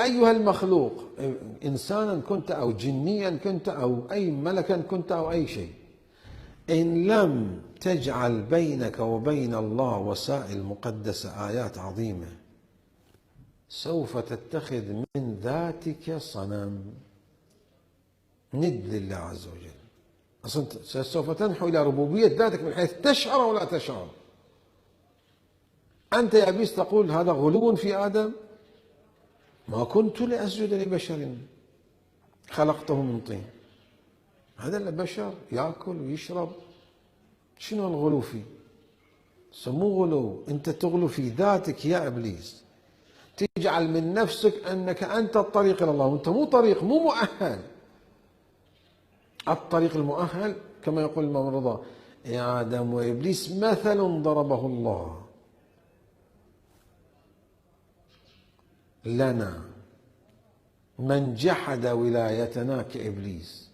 أيها المخلوق، إنسانا كنت أو جنيا كنت أو أي ملكا كنت أو أي شيء، إن لم تجعل بينك وبين الله وسائل مقدسة آيات عظيمة سوف تتخذ من ذاتك صنم ند لله عز وجل. أصلا سوف تنحو إلى ربوبية ذاتك من حيث تشعر أو لا تشعر. أنت يا إبليس تقول هذا غلو في آدم، ما كنت لأسجد لبشر خلقته من طين. هذا البشر يأكل ويشرب، شنو الغلو فيه؟ سموه غلو. أنت تغلو في ذاتك يا إبليس، تجعل من نفسك أنك أنت الطريق إلى الله، وأنت مو طريق، مو مؤهل. الطريق المؤهل كما يقول الإمام الرضا: يا آدم وإبليس مثل ضربه الله لنا، من جحد ولايتنا كإبليس،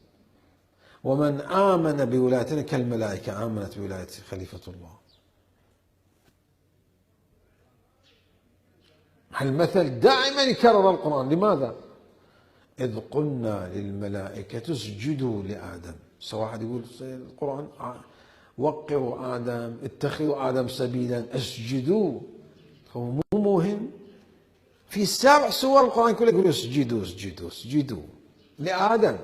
ومن آمن بولايتنا كالملائكة آمنت بولاية خليفة الله. المثل دائما يكرر القرآن. لماذا؟ إذ قلنا للملائكة اسجدوا لآدم. سواء واحد يقول القرآن وقروا آدم، اتخذوا آدم سبيلا، اسجدوا. هو مو مهم؟ في 7 سور القرآن كله يقول اسجدوا اسجدوا اسجدوا لآدم،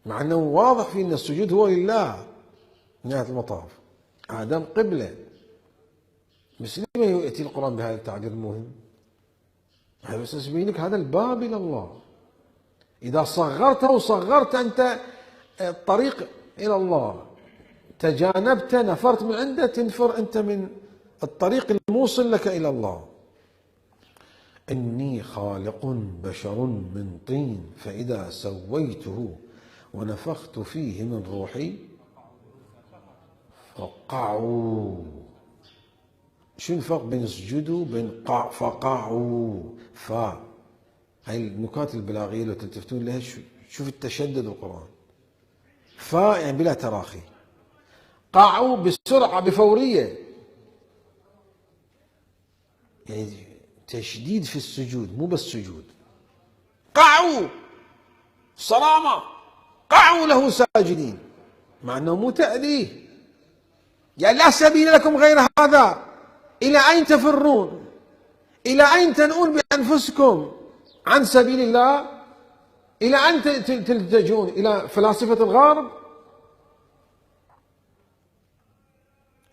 مع أنه واضح في أن السجود هو لله نهاية المطاف. آدم قبلة، بس لما يأتي القرآن بهذا التعبير المهم؟ هذا بس يبين لك هذا الباب إلى الله. إذا صغرته صغرت أنت الطريق إلى الله، تجانبت نفرت من عنده، تنفر أنت من الطريق الموصل لك إلى الله. إني خالق بشر من طين فإذا سويته ونفخت فيه من روحي فقعوا. شو الفرق بين اسجدوا بين فقعوا؟ هاي النكات البلاغية لو تلتفتون لها شوف التشدد القرآن. يعني بلا تراخي، قعوا بسرعة بفورية، يعني تشديد في السجود، مو بس سجود. قعوا صرامة، قعوا له ساجدين، مع أنه مو تأليه. يعني لا سبيل لكم غير هذا، إلى أين تفرون؟ إلى أين تنؤون بأنفسكم عن سبيل الله؟ إلى أين تلتجون؟ إلى فلاسفة الغرب؟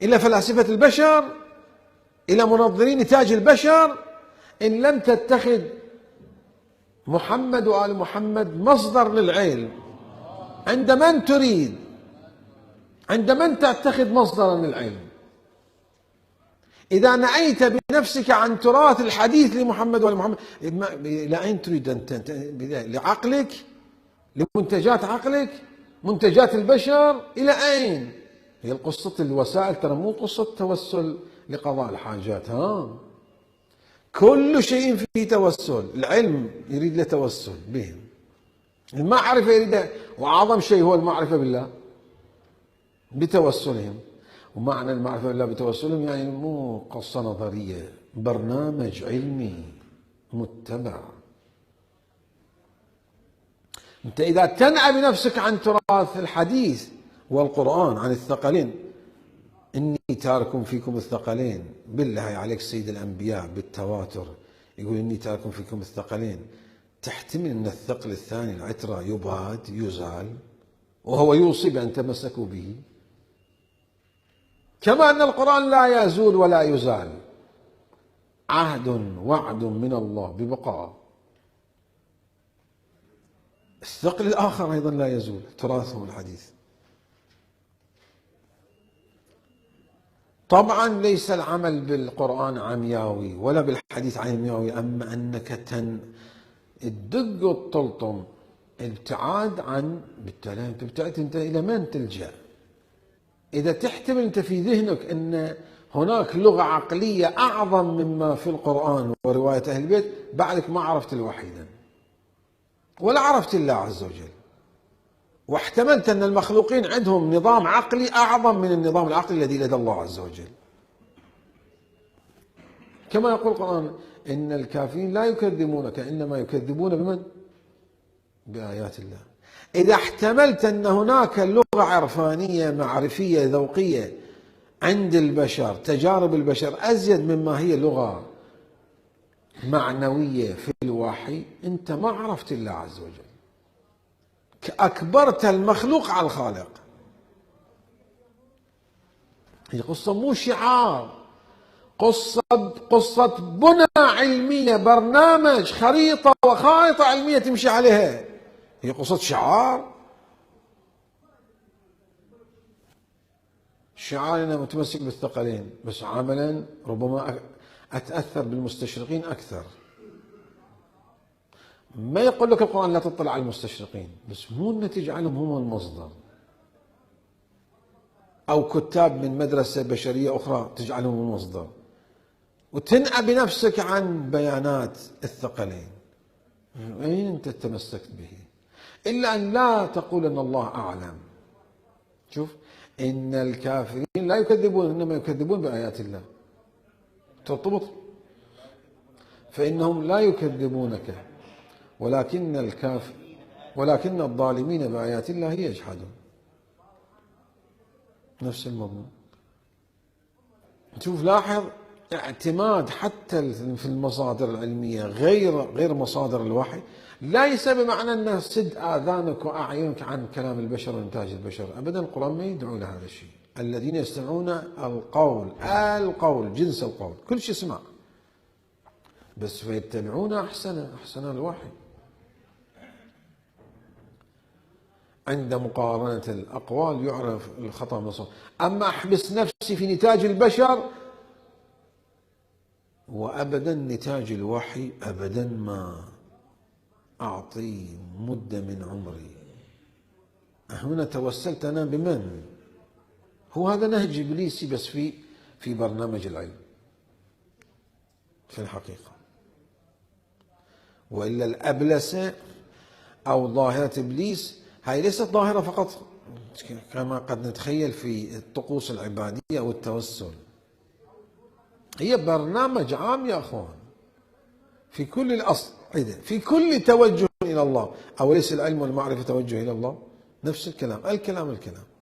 إلى فلاسفة البشر؟ إلى منظرين نتاج البشر؟ إن لم تتخذ محمد وآل محمد مصدر للعلم عند من تريد، عند من تتخذ مصدرا للعلم؟ إذا نأيت بنفسك عن تراث الحديث لمحمد وآل محمد، إلى أين تريد أن لعقلك، لمنتجات عقلك، منتجات البشر؟ إلى أين؟ هي القصة الوسائل ترى مو قصة توسل لقضاء الحاجات. كل شيء فيه توسل. العلم يريد له توسل بهم، المعرفة يريد، وأعظم شيء هو المعرفة بالله بتوسلهم. ومعنى المعرفة بالله بتوسلهم يعني مو قصة نظرية، برنامج علمي متبع. أنت إذا تنأى بنفسك عن تراث الحديث والقرآن عن الثقلين، إني تارك فيكم الثقلين، بالله عليك سيد الأنبياء بالتواتر يقول إني تارك فيكم الثقلين، تحتمل أن الثقل الثاني العترة يباد يزال، وهو يوصي بأن تمسكوا به، كما أن القرآن لا يزول ولا يزال، عهد وعد من الله ببقاء. الثقل الآخر أيضا لا يزول، تراثه الحديث. طبعا ليس العمل بالقرآن عمياوي ولا بالحديث عمياوي، أما أنك تدق الطلطم، ابتعاد عن، بالتالي أنت ابتعدت، أنت إلى من تلجأ؟ إذا تحتمل أنت في ذهنك أن هناك لغة عقلية أعظم مما في القرآن ورواية أهل البيت، بعدك ما عرفت الوحيدا ولا عرفت الله عز وجل، واحتملت أن المخلوقين عندهم نظام عقلي أعظم من النظام العقلي الذي لدى الله عز وجل. كما يقول القرآن: إن الكافرين لا يكذبونك إنما يكذبون بمن؟ بآيات الله. إذا احتملت أن هناك لغة عرفانية معرفية ذوقية عند البشر، تجارب البشر أزيد مما هي لغة معنوية في الوحي، أنت ما عرفت الله عز وجل، أكبرت المخلوق على الخالق. هي قصة مو شعار، قصة بنى علمية، برنامج، خريطة وخارطة علمية تمشي عليها. هي قصة شعار. الشعار أنا متمسك بالثقلين، بس عملا ربما أتأثر بالمستشرقين أكثر. ما يقول لك القرآن لا تطلع على المستشرقين، بس مو أن تجعلهم هم المصدر، أو كتاب من مدرسة بشرية أخرى تجعلهم المصدر، وتنأى بنفسك عن بيانات الثقلين. أين أنت تمسكت به؟ إلا أن لا تقول أن الله أعلم. شوف، إن الكافرين لا يكذبون إنما يكذبون بآيات الله، ترتبط. فإنهم لا يكذبونك ولكن الظالمين بآيات الله يجحدون. نفس المضمون. شوف، لاحظ اعتماد حتى في المصادر العلمية غير مصادر الوحي ليس بمعنى أن سد آذانك وأعينك عن كلام البشر وإنتاج البشر، أبدا. القرآن ما يدعو لهذا الشيء. الذين يستمعون القول جنس القول، كل شيء اسمع، بس فيتبعون أحسن الوحي. عند مقارنة الأقوال يعرف الخطأ من الصواب. أما أحبس نفسي في نتاج البشر، وأبدا نتاج الوحي أبدا ما أعطي مدة من عمري. هنا توسلت أنا بمن؟ هو هذا نهج إبليسي، بس في برنامج العلم في الحقيقة. وإلا الأبلسة أو ظاهرة إبليس هاي ليست ظاهرة فقط كما قد نتخيل في الطقوس العبادية أو التوسل، هي برنامج عام يا أخوان في كل الأصعدة، في كل توجه إلى الله. أوليس العلم والمعرفة توجه إلى الله؟ نفس الكلام.